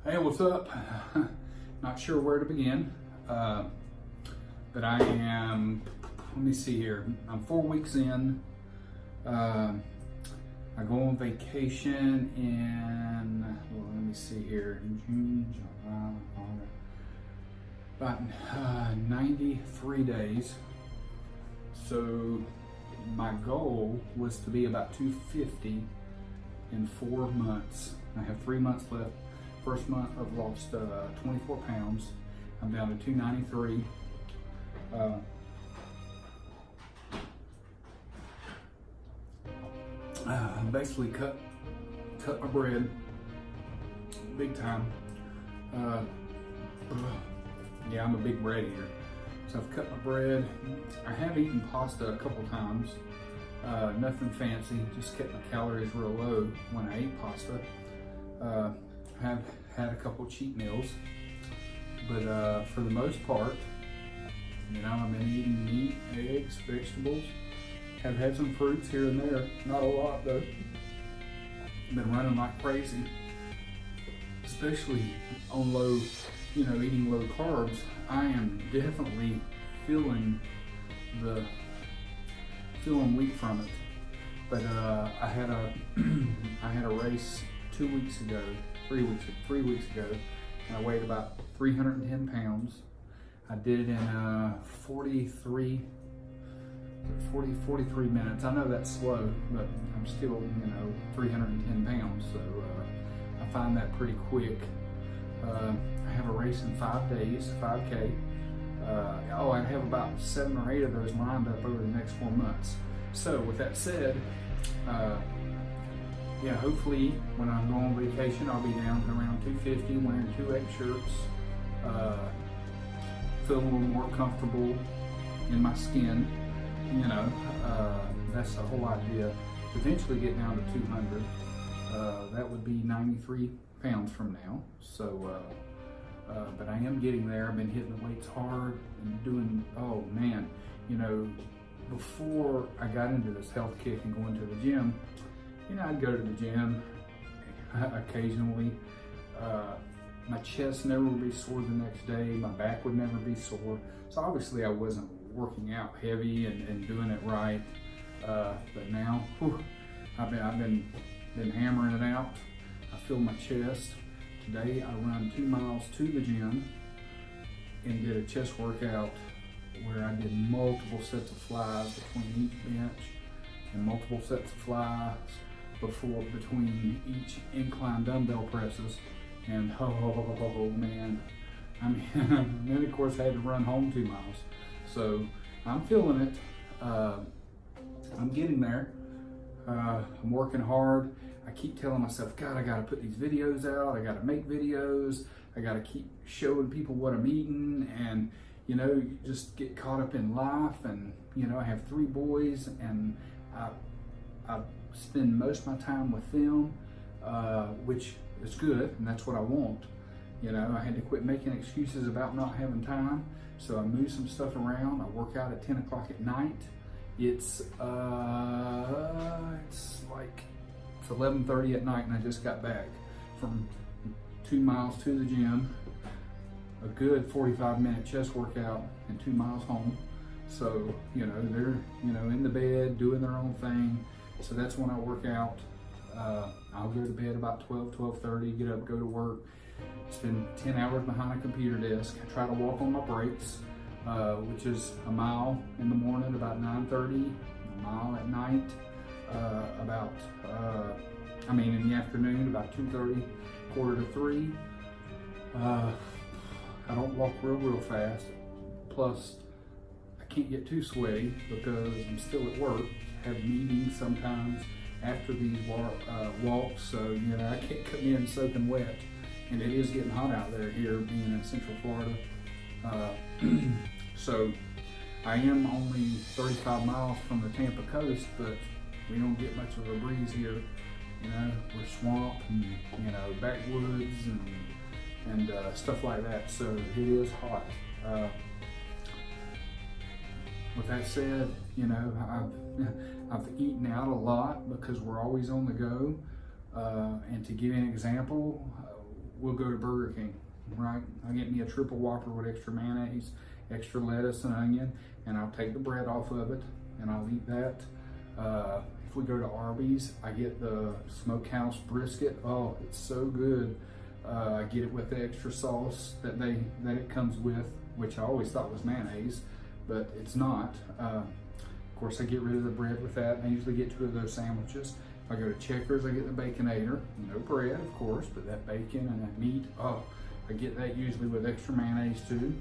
Hey, what's up? Not sure where to begin, but I am, let me see here. I'm 4 weeks in. I go on vacation in, well, let me see here, in June, July, August, about 93 days. So my goal was to be about 250 in 4 months. I have 3 months left. First month I've lost 24 pounds. I'm down to 293. I basically cut my bread big time. Yeah, I'm a big bread eater. So I've cut my bread. I have eaten pasta a couple times. Nothing fancy, just kept my calories real low when I ate pasta. Have had a couple cheat meals, but for the most part, you know, I've been eating meat, eggs, vegetables. Have had some fruits here and there, not a lot though. Been running like crazy, especially on low, you know, eating low carbs. I am definitely feeling weak from it. But I had a race 2 weeks ago, 3 weeks ago, and I weighed about 310 pounds. I did it in 43 minutes. I know that's slow, but I'm still, you know, 310 pounds, so I find that pretty quick. I have a race in 5 days, 5K. I have about 7 or 8 of those lined up over the next 4 months. So with that said, yeah, hopefully when I'm going on vacation, I'll be down to around 250, wearing 2X shirts, feel a little more comfortable in my skin. You know, that's the whole idea. Eventually get down to 200. That would be 93 pounds from now. So, but I am getting there. I've been hitting the weights hard and doing, oh man, you know, before I got into this health kick and going to the gym, you know, I'd go to the gym occasionally. My chest never would be sore the next day. My back would never be sore. So obviously I wasn't working out heavy and doing it right. But now, I've been hammering it out. I feel my chest. Today I run 2 miles to the gym and did a chest workout where I did multiple sets of flies between each bench and multiple sets of flies between each incline dumbbell presses. And oh man, I mean, then of course I had to run home 2 miles. So I'm feeling it. I'm getting there. I'm working hard. I keep telling myself, God, I gotta put these videos out. I gotta make videos. I gotta keep showing people what I'm eating. And you know, you just get caught up in life. And you know, I have 3 boys, and I spend most of my time with them, which is good, and that's what I want. You know, I had to quit making excuses about not having time, so I moved some stuff around. I work out at 10 o'clock at night. It's like 11:30 at night, and I just got back from 2 miles to the gym, a good 45-minute chest workout, and 2 miles home. So, you know, they're, you know, in the bed doing their own thing. So that's when I work out. I'll go to bed about 12:30, get up, go to work, spend 10 hours behind a computer desk. I try to walk on my breaks, which is a mile in the morning about 9:30, a mile at night, in the afternoon about 2:30, 2:45. I don't walk real fast. Plus, I can't get too sweaty because I'm still at work, have meetings sometimes after these walks, so you know I can't come in soaking wet, and it is getting hot out there here, being in Central Florida. So I am only 35 miles from the Tampa coast, but we don't get much of a breeze here. You know, we're swamp and you know backwoods and stuff like that, so it is hot. With that said, you know, I've eaten out a lot because we're always on the go. And to give you an example, we'll go to Burger King, right? I'll get me a triple Whopper with extra mayonnaise, extra lettuce and onion, and I'll take the bread off of it and I'll eat that. If we go to Arby's, I get the smokehouse brisket. Oh, it's so good. I get it with the extra sauce that it comes with, which I always thought was mayonnaise, but it's not. Of course, I get rid of the bread with that. I usually get 2 of those sandwiches. If I go to Checkers, I get the Baconator. No bread, of course, but that bacon and that meat, oh, I get that usually with extra mayonnaise too.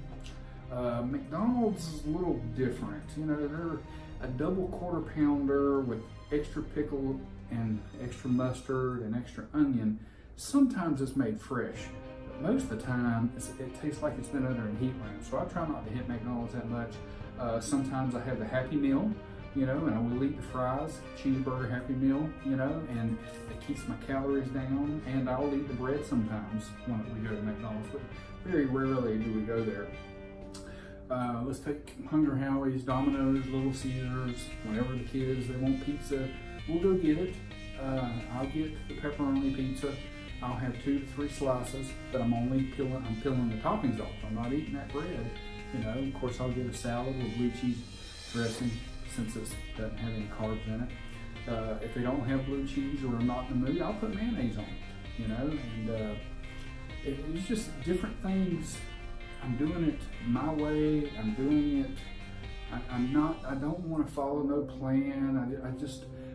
McDonald's is a little different. You know, they're a double quarter pounder with extra pickle and extra mustard and extra onion. Sometimes it's made fresh, but most of the time it tastes like it's been under a heat lamp. So I try not to hit McDonald's that much. Sometimes I have the Happy Meal, you know, and I will eat the fries, cheeseburger Happy Meal, you know, and it keeps my calories down. And I'll eat the bread sometimes when we go to McDonald's, but very rarely do we go there. Let's take Hunger Howie's, Domino's, Little Caesars. Whenever the kids, they want pizza, we'll go get it. I'll get the pepperoni pizza. I'll have 2 to 3 slices, but I'm peeling the toppings off. I'm not eating that bread. You know, of course, I'll get a salad with blue cheese dressing since it doesn't have any carbs in it. If they don't have blue cheese or I'm not in the mood, I'll put mayonnaise on it. You know, and it's just different things. I'm doing it my way. I'm doing it. I don't want to follow no plan.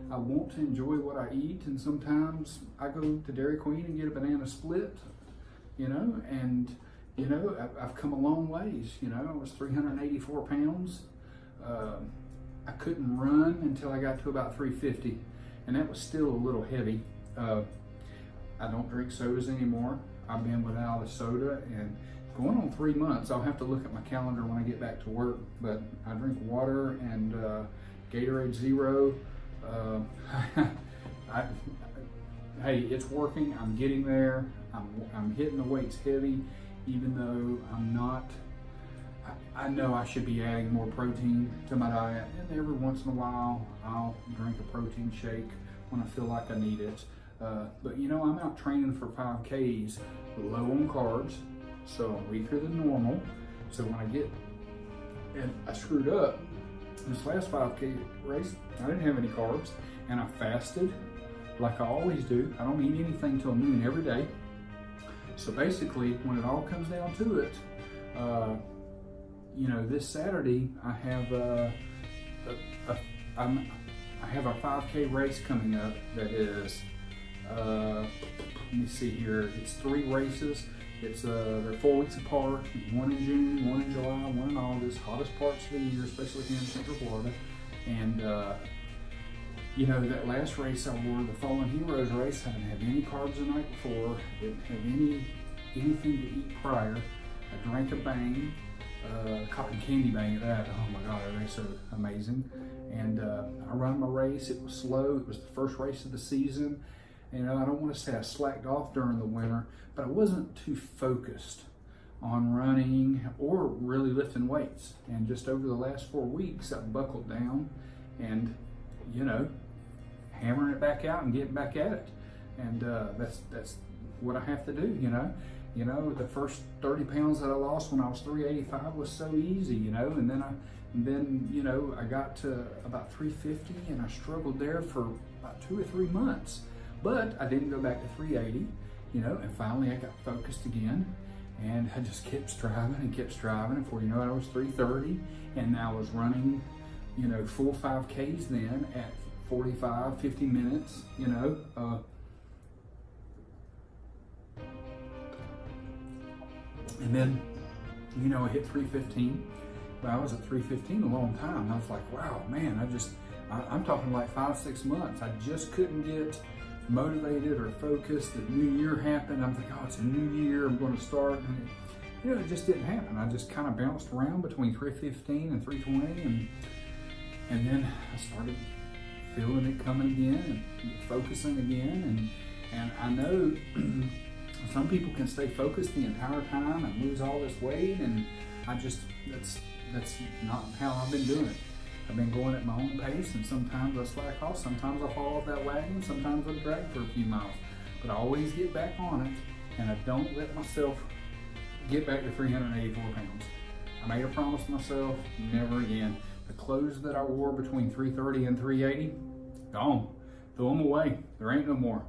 I want to enjoy what I eat, and sometimes I go to Dairy Queen and get a banana split, you know, and, you know, I've come a long ways. You know, I was 384 pounds. I couldn't run until I got to about 350, and that was still a little heavy. I don't drink sodas anymore. I've been without a soda, and going on 3 months. I'll have to look at my calendar when I get back to work, but I drink water and Gatorade Zero. Hey, it's working. I'm getting there. I'm hitting the weights heavy, even though I'm not. I know I should be adding more protein to my diet, and every once in a while I'll drink a protein shake when I feel like I need it. But you know, I'm out training for 5Ks, low on carbs, so I'm weaker than normal. So when I screwed up this last 5K race, I didn't have any carbs, and I fasted like I always do. I don't eat anything till noon every day. So basically, when it all comes down to it, you know, this Saturday I have I have a 5K race coming up that is, let me see here, it's 3 races. It's they're 4 weeks apart, one in June, one in July, one in August, hottest parts of the year, especially here in Central Florida. And you know, that last race I wore, the Fallen Heroes race, I didn't have any carbs the night before, didn't have anything to eat prior. I drank a Bang, cotton candy Bang at that. Oh my God, they're so amazing. And I ran my race. It was slow. It was the first race of the season. You know, I don't want to say I slacked off during the winter, but I wasn't too focused on running or really lifting weights. And just over the last 4 weeks, I buckled down and, you know, hammering it back out and getting back at it. And that's what I have to do, you know. You know, the first 30 pounds that I lost when I was 385 was so easy, you know, and then you know, I got to about 350 and I struggled there for about 2 or 3 months. But I didn't go back to 380, you know, and finally I got focused again, and I just kept striving and kept striving. And before you know it, I was 330, and I was running, you know, full 5Ks then at 45, 50 minutes, you know. And then, you know, I hit 315. But I was at 315 a long time. I was like, wow, man, I'm talking like 5-6 months. I just couldn't get motivated or focused. The new year happened. I'm like, oh, it's a new year. I'm going to start. And you know, it just didn't happen. I just kind of bounced around between 315 and 320. And then I started feeling it coming again and focusing again. And I know some people can stay focused the entire time and lose all this weight. And I just, that's not how I've been doing it. I've been going at my own pace, and sometimes I slack off, sometimes I fall off that wagon, sometimes I drag for a few miles. But I always get back on it, and I don't let myself get back to 384 pounds. I made a promise to myself, never again. The clothes that I wore between 330 and 380, gone. Throw them away. There ain't no more.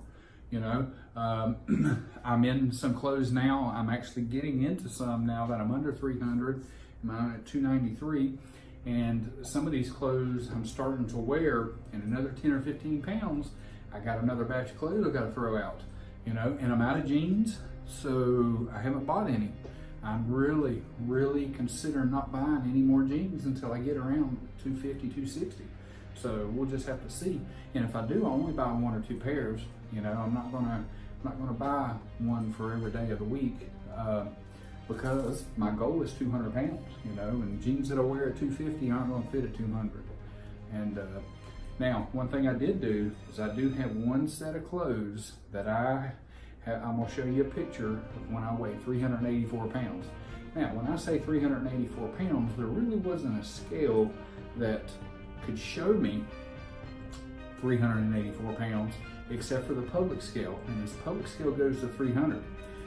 You know, I'm in some clothes now. I'm actually getting into some now that I'm under 300. I'm at 293. And some of these clothes I'm starting to wear, in another 10 or 15 pounds, I got another batch of clothes I've got to throw out. You know, and I'm out of jeans, so I haven't bought any. I'm really considering not buying any more jeans until I get around 250, 260. So we'll just have to see. And if I do, I'll only buy 1 or 2 pairs. You know, I'm not gonna buy one for every day of the week because my goal is 200 pounds. You know, and jeans that I wear at 250 aren't gonna fit at 200. And now, one thing I did do is I do have one set of clothes that I'm gonna show you a picture of when I weigh 384 pounds. Now, when I say 384 pounds, there really wasn't a scale that could show me 384 pounds except for the public scale, and this public scale goes to 300.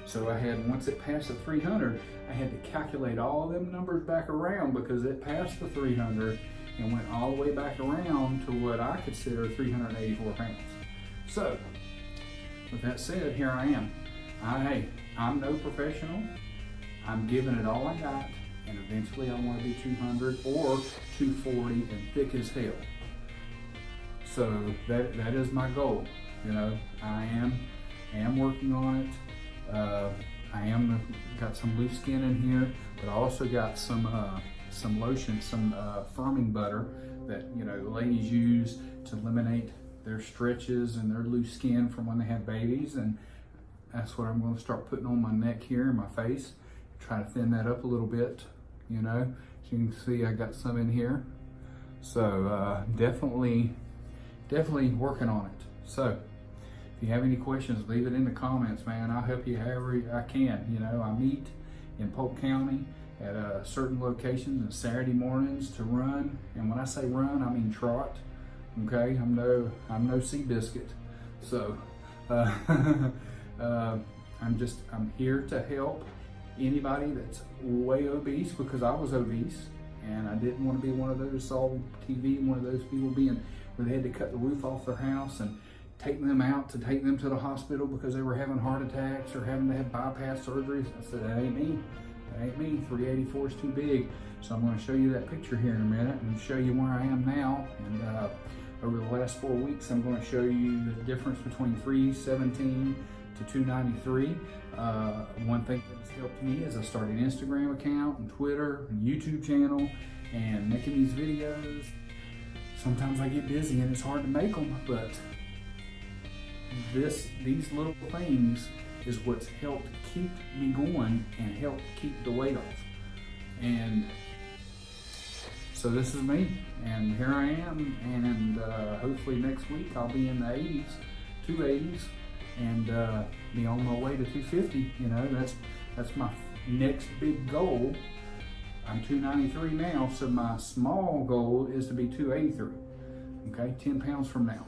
So I had, once it passed the 300, I had to calculate all them numbers back around because it passed the 300 and went all the way back around to what I consider 384 pounds. So, with that said, here I am. I'm no professional. I'm giving it all I got, and eventually I want to be 200 or 240 and thick as hell. So that is my goal. You know, I am working on it. I got some loose skin in here, but I also got some lotion, some firming butter that, you know, the ladies use to eliminate their stretches and their loose skin from when they have babies, and that's what I'm going to start putting on my neck here and my face. Try to thin that up a little bit, you know. As you can see, I got some in here. So definitely working on it. So if you have any questions, leave it in the comments, man. I'll help you however I can. You know, I meet in Polk County at certain locations on Saturday mornings to run, and when I say run, I mean trot. Okay, I'm no Seabiscuit. So I'm here to help anybody that's way obese, because I was obese and I didn't want to be one of those, saw TV, one of those people being where they had to cut the roof off their house and take them out to take them to the hospital because they were having heart attacks or having to have bypass surgeries. I said, that ain't me. That ain't me. 384 is too big. So I'm going to show you that picture here in a minute and show you where I am now. And over the last 4 weeks, I'm going to show you the difference between 317 to 293. One thing that has helped me is I started an Instagram account and Twitter and YouTube channel and making these videos. Sometimes I get busy and it's hard to make them, but these little things is what's helped keep me going and helped keep the weight off. And so this is me, and here I am, and hopefully next week I'll be in the 80s, 280s, and be on my way to 250. You know, that's my next big goal. I'm 293 now, so my small goal is to be 283. Okay, 10 pounds from now.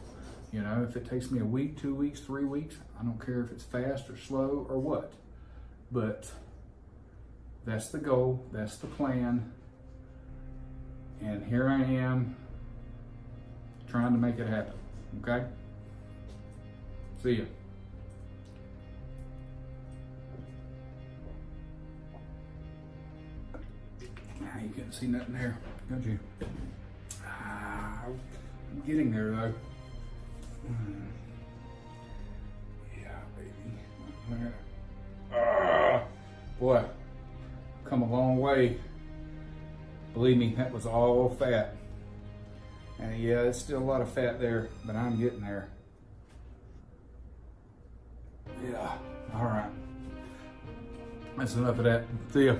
You know, if it takes me a week, 2 weeks, 3 weeks, I don't care if it's fast or slow or what. But that's the goal, that's the plan. And here I am trying to make it happen. Okay? See ya. You couldn't see nothing there, could you? I'm getting there though. Yeah, baby. Boy, come a long way. Believe me, that was all fat. And yeah, it's still a lot of fat there, but I'm getting there. Yeah, all right. That's enough of that. See ya.